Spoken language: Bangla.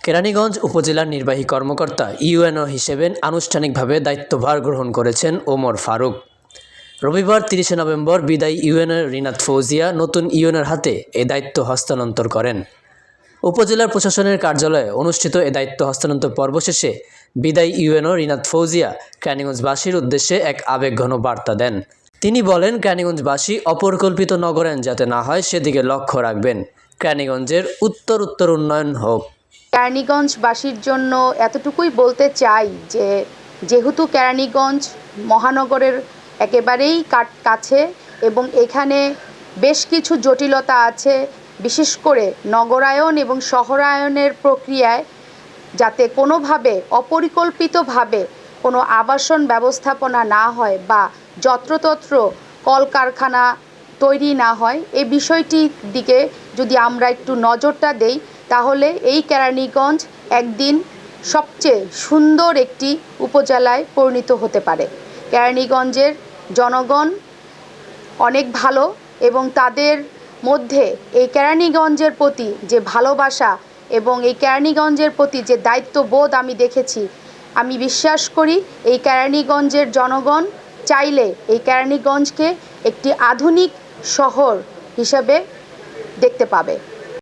কেরানীগঞ্জ উপজেলার নির্বাহী কর্মকর্তা ইউএনও হিসেবে আনুষ্ঠানিকভাবে দায়িত্বভার গ্রহণ করেছেন ওমর ফারুক। রবিবার 30 নভেম্বর বিদায়ী ইউএনও রিনাত ফৌজিয়া নতুন ইউএনওর হাতে এ দায়িত্ব হস্তান্তর করেন। উপজেলার প্রশাসনের কার্যালয়ে অনুষ্ঠিত এ দায়িত্ব হস্তান্তর পর্ব শেষে বিদায়ী ইউএনও রিনাত ফৌজিয়া কেরানীগঞ্জবাসীর উদ্দেশ্যে এক আবেগঘন বার্তা দেন। তিনি বলেন, কেরানীগঞ্জবাসী অপরিকল্পিত নগরায়ণ যাতে না হয় সেদিকে লক্ষ্য রাখবেন। কেরানীগঞ্জের উত্তর উন্নয়ন হোক। কেরানীগঞ্জবাসীর জন্য এতটুকুই বলতে চাই যে যেহেতু কেরানীগঞ্জ মহানগরের একেবারেই কাছে এবং এখানে বেশ কিছু জটিলতা আছে, বিশেষ করে নগরায়ন এবং শহরায়নের প্রক্রিয়ায় যাতে কোনোভাবে অপরিকল্পিতভাবে কোনো আবাসন ব্যবস্থাপনা না হয় বা যত্রতত্র কলকারখানা তৈরি না হয়, এই বিষয়টির দিকে যদি আমরা একটু নজরটা দেই তাহলে এই কেরানীগঞ্জ একদিন সবচেয়ে সুন্দর একটি উপজেলায় পরিণত হতে পারে। কেরানীগঞ্জের জনগণ অনেক ভালো এবং তাদের মধ্যে এই কেরানীগঞ্জের প্রতি যে ভালোবাসা এবং এই কেরানীগঞ্জের প্রতি যে দায়িত্ববোধ আমি দেখেছি, আমি বিশ্বাস করি এই কেরানীগঞ্জের জনগণ চাইলে এই কেরানীগঞ্জকে একটি আধুনিক শহর হিসেবে দেখতে পাবে।